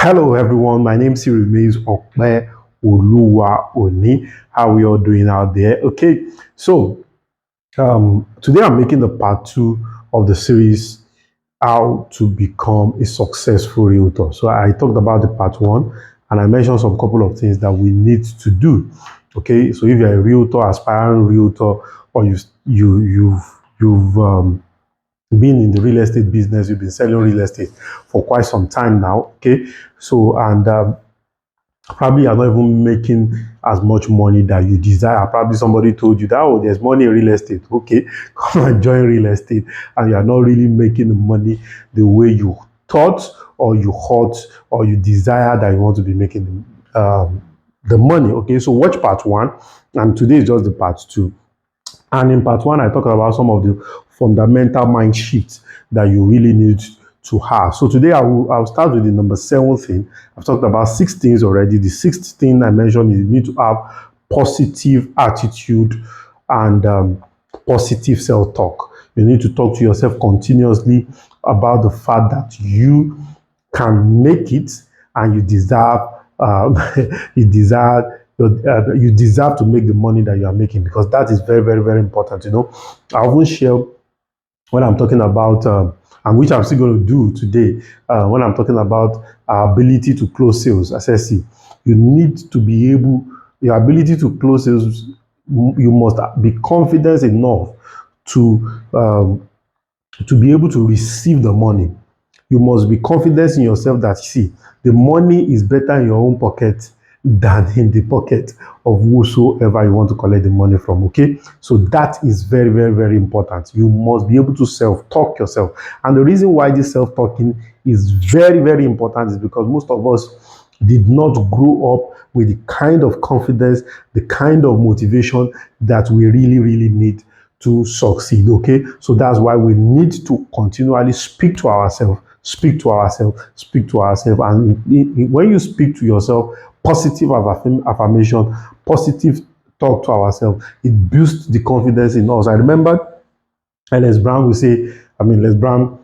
Hello everyone, my name still remains Okpe Oluwa Oni. How we all doing out there? Okay, so today I'm making the part 2 of the series how to become a successful realtor. So I talked about the part 1 and I mentioned some couple of things that we need to do. Okay, so if you're a realtor, aspiring realtor, or you've been in the real estate business, you've been selling real estate for quite some time now. Okay, so and probably you're not even making as much money that you desire. Probably somebody told you that, oh, there's money in real estate. Okay, come and join real estate, and you are not really making the money the way you thought, or you hoped, or you desire that you want to be making the money. Okay, so watch part 1, and today is just the part 2. And in part 1, I talked about some of the fundamental mind shifts that you really need to have. So today I'll start with the number 7 thing. I've talked about 6 things already. The 6th thing I mentioned is you need to have positive attitude and positive self-talk. You need to talk to yourself continuously about the fact that you can make it and you deserve you deserve to make the money that you are making, because that is very, very, very important. You know, I often share when I'm talking about and which I'm still going to do today, when I'm talking about our ability to close sales. I said, see, you need to be able, your ability to close sales, you must be confident enough to be able to receive the money. You must be confident in yourself that, see, the money is better in your own pocket than in the pocket of whosoever you want to collect the money from. Okay, so that is very, very, very important. You must be able to self-talk yourself. And the reason why this self-talking is very, very important is because most of us did not grow up with the kind of confidence, the kind of motivation that we really, really need to succeed. Okay, so that's why we need to continually speak to ourselves, and when you speak to yourself, positive affirmation, positive talk to ourselves, it boosts the confidence in us. I remember Les Brown would say, Les Brown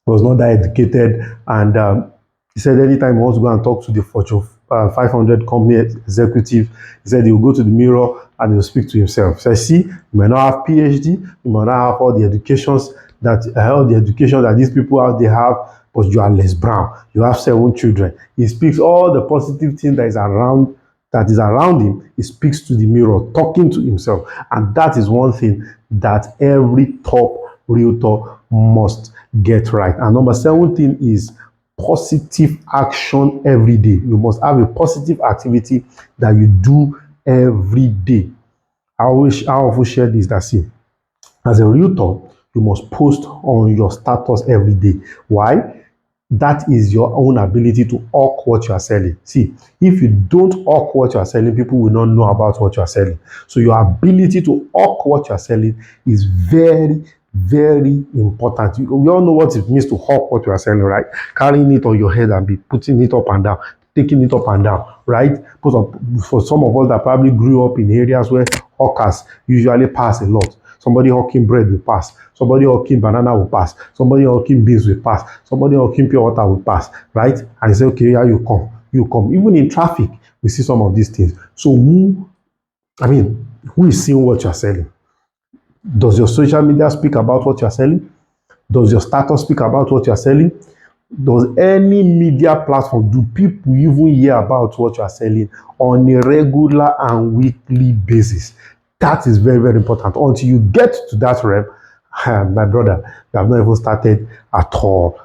was not that educated, and he said anytime he wants to go and talk to the Fortune 500 company executive, he said he will go to the mirror and he will speak to himself. So I see, you may not have PhD, you may not have all the educations that these people out there have, but you are Les Brown. You have 7 children. He speaks all the positive things that is around him. He speaks to the mirror, talking to himself, and that is one thing that every top realtor must get right. And number 17 is positive action every day. You must have a positive activity that you do every day. I often share this, that, see, as a realtor, you must post on your status every day. Why? That is your own ability to hawk what you are selling. See, if you don't hawk what you are selling, people will not know about what you are selling. So your ability to hawk what you are selling is very, very important. We all know what it means to hawk what you are selling, right? Carrying it on your head and be putting it up and down, taking it up and down, right? For some of us that probably grew up in areas where hawkers usually pass a lot. Somebody hawking bread will pass. Somebody hawking banana will pass. Somebody hawking beans will pass. Somebody hawking pure water will pass, right? And you say, okay, here you come. You come. Even in traffic, we see some of these things. So who is seeing what you're selling? Does your social media speak about what you're selling? Does your status speak about what you're selling? Does any media platform, do people even hear about what you are selling on a regular and weekly basis? That is very, very important. Until you get to that realm, my brother, you have not even started at all.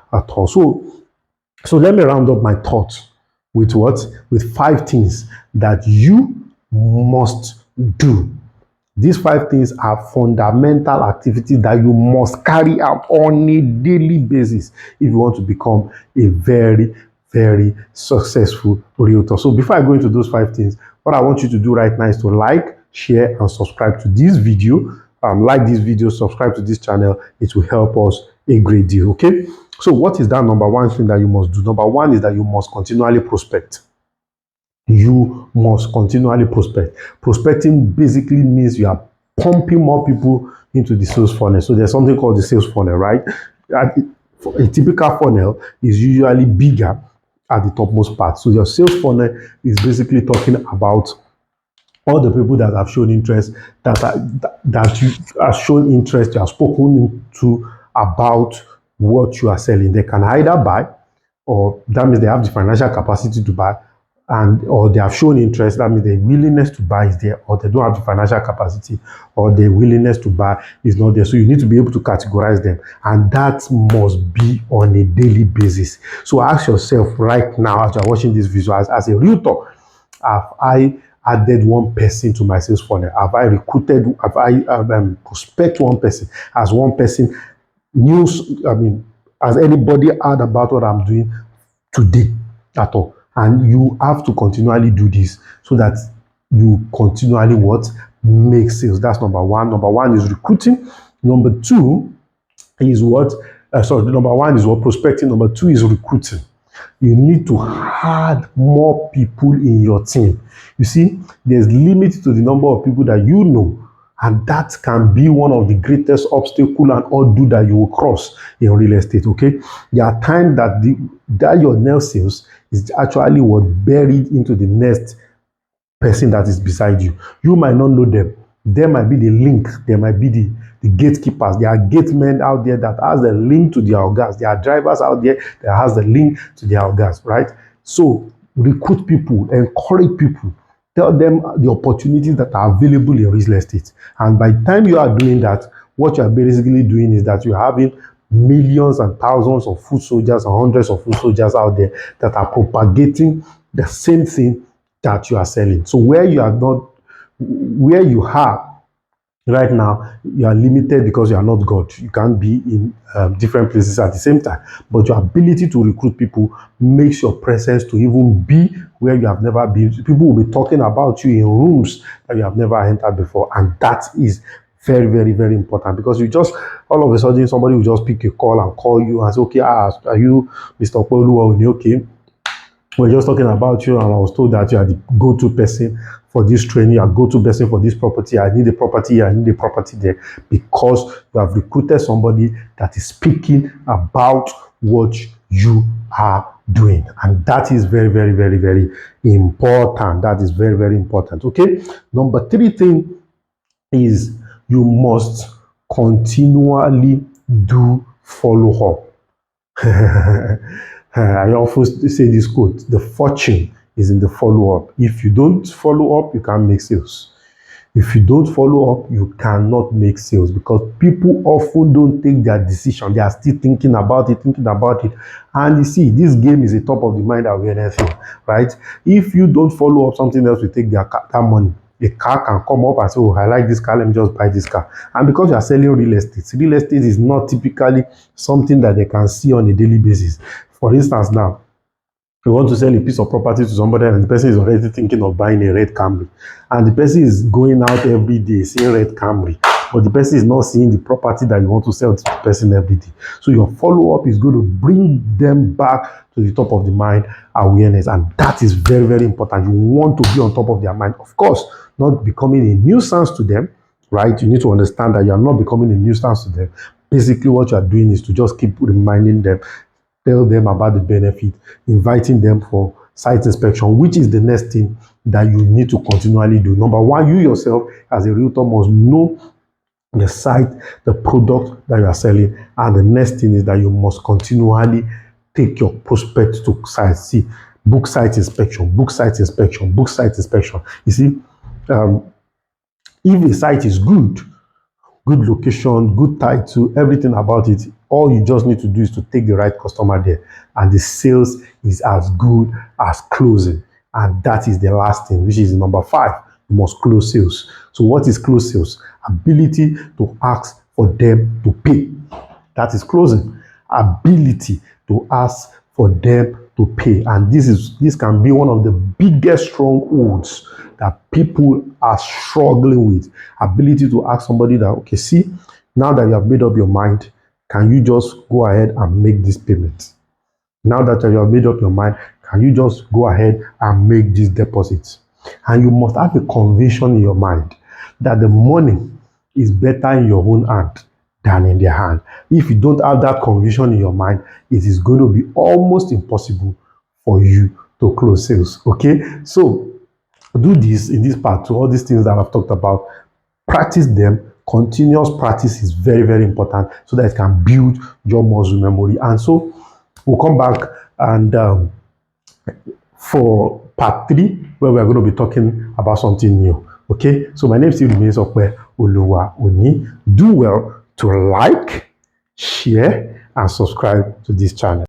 So let me round up my thoughts with what? With 5 things that you must do. These 5 things are fundamental activities that you must carry out on a daily basis if you want to become a very, very successful realtor. So before I go into those 5 things, what I want you to do right now is to like, share, and subscribe to this video. Like this video, subscribe to this channel. It will help us a great deal, okay? So what is that number 1 thing that you must do? Number 1 is that you must continually prospect. You must continually prospect. Prospecting basically means you are pumping more people into the sales funnel. So there's something called the sales funnel, right? A typical funnel is usually bigger at the topmost part. So your sales funnel is basically talking about all the people that have shown interest, that you have shown interest, you have spoken to about what you are selling. They can either buy, or that means they have the financial capacity to buy, and or they have shown interest. That means the willingness to buy is there, or they don't have the financial capacity, or the willingness to buy is not there. So you need to be able to categorize them, and that must be on a daily basis. So ask yourself right now, as you're watching this visual, as a realtor, have I added one person to my sales funnel? Have I recruited, have I prospect one person? Has one person news, has anybody heard about what I'm doing today at all? And you have to continually do this so that you continually what? Make sales. That's number one. Number one is recruiting. Number two is what? Number one is what? Prospecting. Number two is recruiting. You need to add more people in your team. You see, there's limit to the number of people that you know, and that can be one of the greatest obstacle and ordeal that you will cross in real estate. Okay, there are times that your nail sales is actually what buried into the next person that is beside you. You might not know them. There might be the link. There might be the gatekeepers. There are gate men out there that has the link to their organs. There are drivers out there that has the link to their organs, right? So recruit people, encourage people, tell them the opportunities that are available in real estate. And by the time you are doing that, what you are basically doing is that you're having millions and thousands of foot soldiers and hundreds of foot soldiers out there that are propagating the same thing that you are selling. So where you are right now, you are limited because you are not God. You can't be in different places at the same time. But your ability to recruit people makes your presence to even be where you have never been. People will be talking about you in rooms that you have never entered before. And that is very, very, very important, because you just, all of a sudden, somebody will just pick a call and call you and say, okay, are you Mr. Polu? Okay, we're just talking about you, and I was told that you are the go-to person for this training, you are go-to person for this property. I need a property here, I need a property there, because you have recruited somebody that is speaking about what you are doing. And that is very, very, very, very important. That is very, very important. Okay. Number three thing is you must continually do follow-up. I often say this quote: the fortune is in the follow-up. If you don't follow up, you can't make sales. If you don't follow up, you cannot make sales, because people often don't take their decision. They are still thinking about it. And you see, this game is a top of the mind awareness thing, right? If you don't follow up, something else will take that money. A car can come up and say, oh, I like this car, let me just buy this car. And because you are selling real estate is not typically something that they can see on a daily basis. For instance, now, you want to sell a piece of property to somebody and the person is already thinking of buying a red Camry. And the person is going out every day seeing red Camry, but the person is not seeing the property that you want to sell to the person every day. So your follow-up is going to bring them back to the top of the mind awareness. And that is very, very important. You want to be on top of their mind. Of course, not becoming a nuisance to them, right? You need to understand that you are not becoming a nuisance to them. Basically, what you are doing is to just keep reminding them, tell them about the benefit, inviting them for site inspection, which is the next thing that you need to continually do. Number one, you yourself as a realtor must know the site, the product that you are selling. And the next thing is that you must continually take your prospects to site. See, book site inspection, book site inspection, book site inspection. You see, if a site is good location, good title, everything about it, all you just need to do is to take the right customer there, and the sales is as good as closing. And that is the last thing, which is number 5. You must close sales. So what is close sales? Ability to ask for them to pay. That is closing. Ability to ask for them to pay. And this can be one of the biggest strongholds that people are struggling with. Ability to ask somebody that, okay, see, now that you have made up your mind, can you just go ahead and make this payment? Now that you have made up your mind, can you just go ahead and make this deposit? And you must have a conviction in your mind that the money is better in your own hand than in their hand. If you don't have that conviction in your mind, it is going to be almost impossible for you to close sales. Okay, so do this in this part to all these things that I've talked about. Practice them. Continuous practice is very, very important so that it can build your muscle memory. And so we'll come back and for part 3, where we're going to be talking about something new. Okay, so my name still remains Okwe Oluwa Oni. Do well to like, share, and subscribe to this channel.